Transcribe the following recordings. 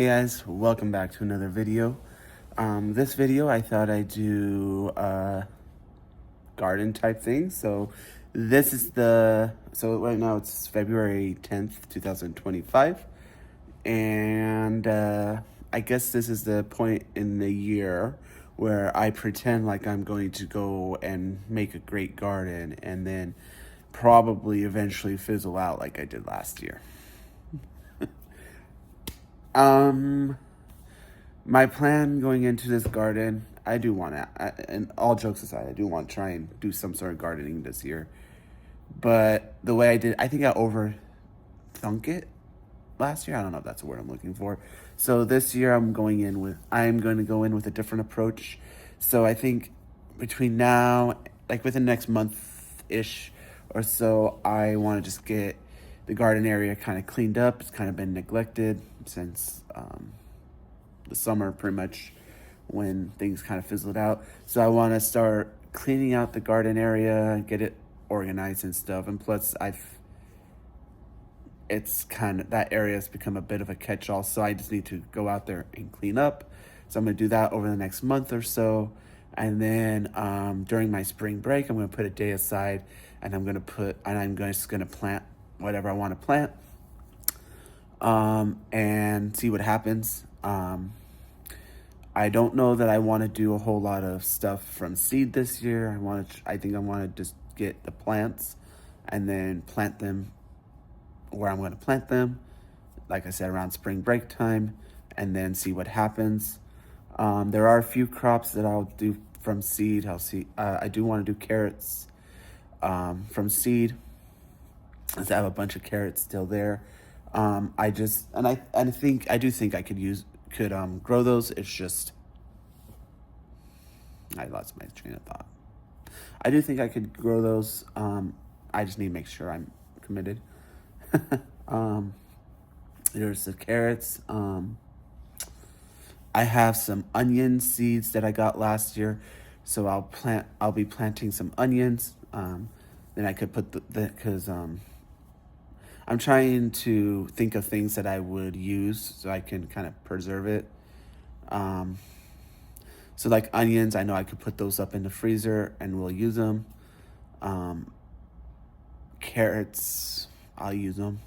Hey guys, welcome back to another video. This video I thought I'd do a garden type thing. So right now it's February 10th, 2025. And I guess this is the point in the year where I pretend like I'm going to go and make a great garden and then probably eventually fizzle out like I did last year. Um, My plan going into this garden, I do want to, and all jokes aside, I do want to try and do some sort of gardening this year. But the way I did, I think I overthunk it last year. I don't know if that's the word I'm looking for. So this year I'm going to go in with a different approach. So I think between now, like within the next month-ish or so, I want to just get the garden area kind of cleaned up. It's kind of been neglected since the summer, pretty much when things kind of fizzled out. So I want to start cleaning out the garden area, get it organized and stuff. And plus, it's kind of, that area has become a bit of a catch-all. So I just need to go out there and clean up. So I'm gonna do that over the next month or so. And then during my spring break, I'm gonna put a day aside, and I'm just gonna plant whatever I want to plant, and see what happens. I don't know that I want to do a whole lot of stuff from seed this year. I think I want to just get the plants and then plant them where I'm going to plant them. Like I said, around spring break time, and then see what happens. There are a few crops that I'll do from seed. I do want to do carrots from seed, as I have a bunch of carrots still there. I think I could grow those. It's just I lost my train of thought. I do think I could grow those. I just need to make sure I'm committed. um, there's the carrots. I have some onion seeds that I got last year, so I'll be planting some onions. Then I could put because I'm trying to think of things that I would use so I can kind of preserve it. Um, so like onions, I know I could put those up in the freezer and we'll use them. Um, Carrots, I'll use them.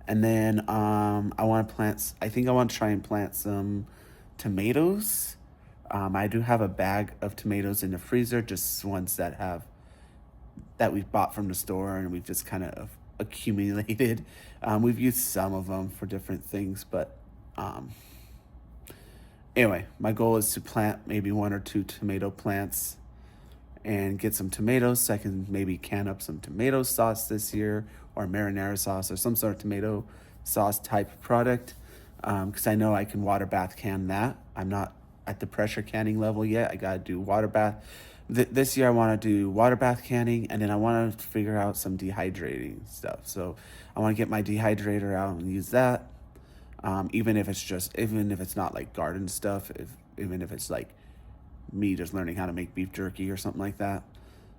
And then I think I want to try and plant some tomatoes. I do have a bag of tomatoes in the freezer, just ones that we've bought from the store and we've just kind of accumulated. We've used some of them for different things, but anyway, my goal is to plant maybe one or two tomato plants and get some tomatoes so I can maybe can up some tomato sauce this year, or marinara sauce, or some sort of tomato sauce type product, because I know I can water bath can that. I'm not at the pressure canning level yet. I gotta do water bath. This year I want to do water bath canning, and then I want to figure out some dehydrating stuff. So I want to get my dehydrator out and use that. Even if it's not like garden stuff, even if it's like me just learning how to make beef jerky or something like that.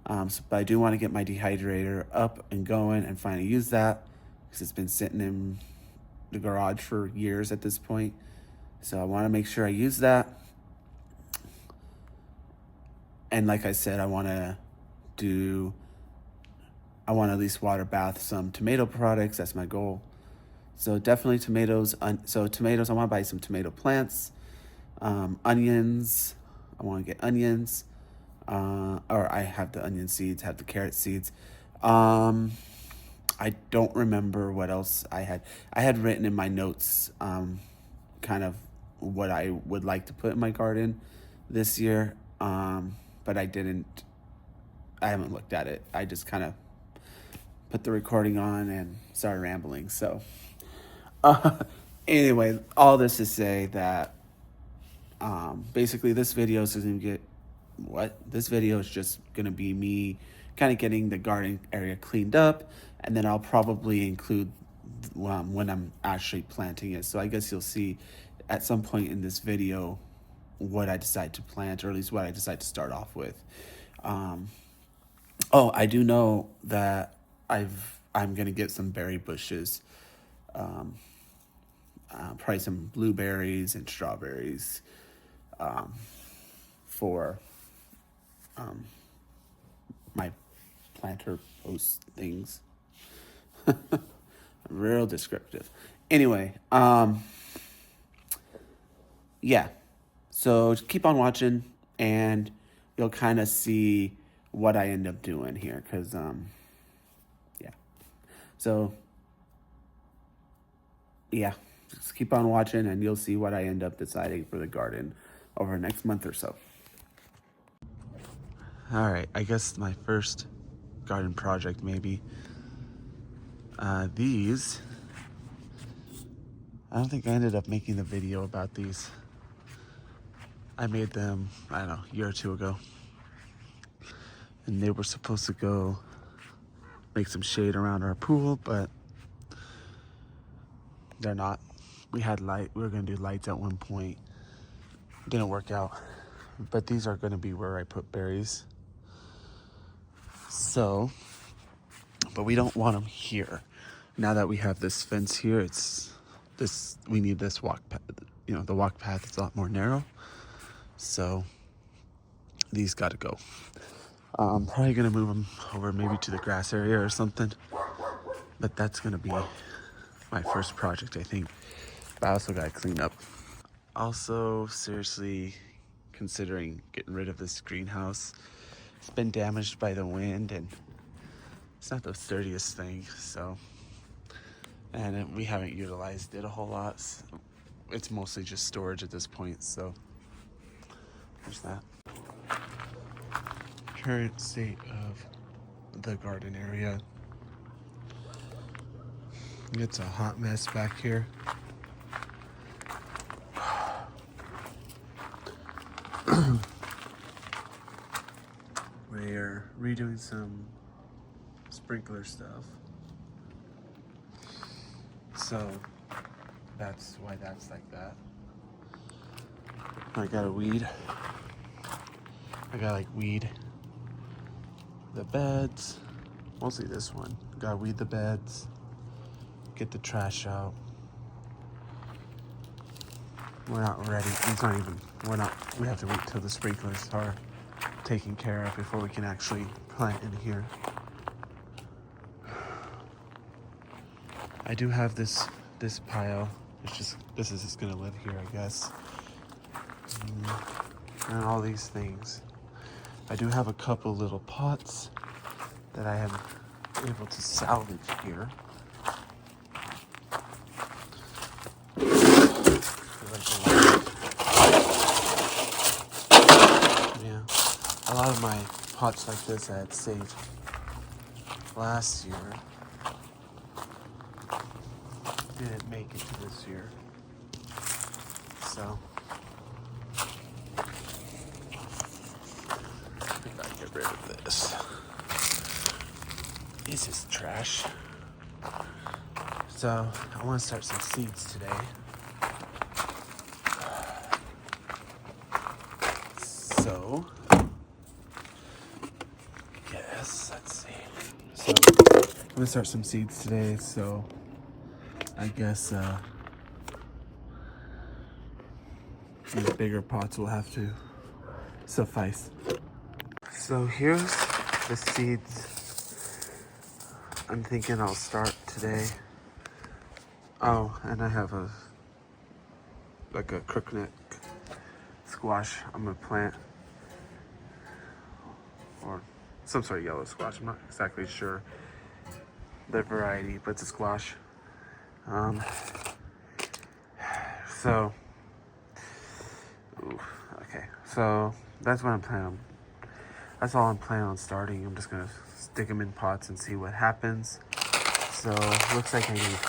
But I do want to get my dehydrator up and going and finally use that, because it's been sitting in the garage for years at this point. So I want to make sure I use that. And like I said, I want to at least water bath some tomato products. That's my goal. So definitely tomatoes. Tomatoes, I want to buy some tomato plants. Onions, I want to get onions. Or I have the onion seeds, have the carrot seeds. I don't remember what else I had. I had written in my notes kind of what I would like to put in my garden this year. But I haven't looked at it. I just kind of put the recording on and started rambling. So anyway, all this to say that basically this video is just gonna be me kind of getting the garden area cleaned up, and then I'll probably include when I'm actually planting it. So I guess you'll see at some point in this video what I decide to plant, or at least what I decide to start off with. I do know that I'm gonna get some berry bushes. probably some blueberries and strawberries for my planter post things. Real descriptive. Anyway, yeah. So just keep on watching, and you'll kind of see what I end up doing here, because yeah. So yeah, just keep on watching, and you'll see what I end up deciding for the garden over the next month or so. All right, I guess my first garden project maybe. These, I don't think I ended up making the video about these. I made them, I don't know, a year or two ago. And they were supposed to go make some shade around our pool, but they're not. We had light, we were gonna do lights at one point. Didn't work out. But these are gonna be where I put berries. So, but we don't want them here. Now that we have this fence here, we need this walk path. You know, the walk path is a lot more narrow. So these gotta go. I'm probably gonna move them over maybe to the grass area or something. But that's gonna be my first project, I think. But I also gotta clean up. Also, seriously considering getting rid of this greenhouse. It's been damaged by the wind, and it's not the sturdiest thing, so. And we haven't utilized it a whole lot. So it's mostly just storage at this point, so there's that. Current state of the garden area. It's a hot mess back here. We're redoing some sprinkler stuff. So that's why that's like that. I gotta weed. I gotta like weed the beds. Mostly this one. Gotta weed the beds. Get the trash out. We're not ready. It's not even, we have to wait till the sprinklers are taken care of before we can actually plant in here. I do have this pile. This is just gonna live here, I guess. And all these things. I do have a couple little pots that I am able to salvage here. Yeah, a lot of my pots like this I had saved last year. Didn't make it to this year. So I gotta get rid of this. This is trash. So I want to start some seeds today. So yes, let's see. So I'm gonna start some seeds today. So I guess these bigger pots will have to suffice. So here's the seeds I'm thinking I'll start today. Oh, and I have a crookneck squash I'm gonna plant, or some sort of yellow squash. I'm not exactly sure the variety, but it's a squash. So, okay, so that's what I'm planning on. That's all I'm planning on starting. I'm just gonna stick them in pots and see what happens. So, looks like I need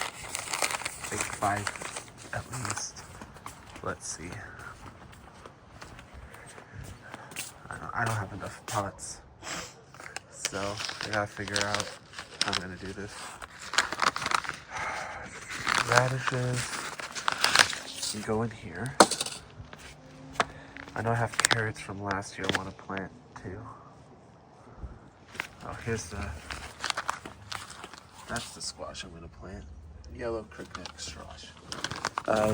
like 5 at least. Let's see. I don't have enough pots, so I gotta figure out how I'm gonna do this. Radishes can go in here. I know I have carrots from last year I want to plant too. Oh, that's the squash I'm gonna plant. yellow crookneck straws.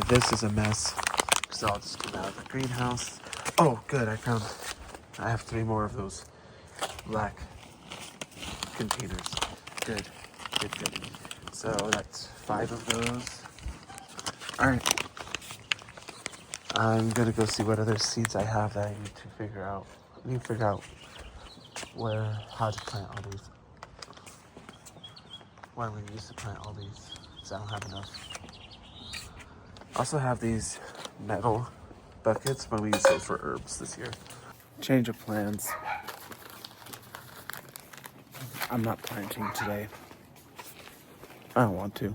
This is a mess because all just came out of the greenhouse. Oh, good, I have 3 more of those black containers. Good. So that's 5 of those. All right. I'm gonna go see what other seeds I have that I need to figure out. I need to figure out how to plant all these. What I'm gonna use to plant all these, because I don't have enough. I also have these metal buckets, but we use those for herbs this year. Change of plans. I'm not planting today. I don't want to.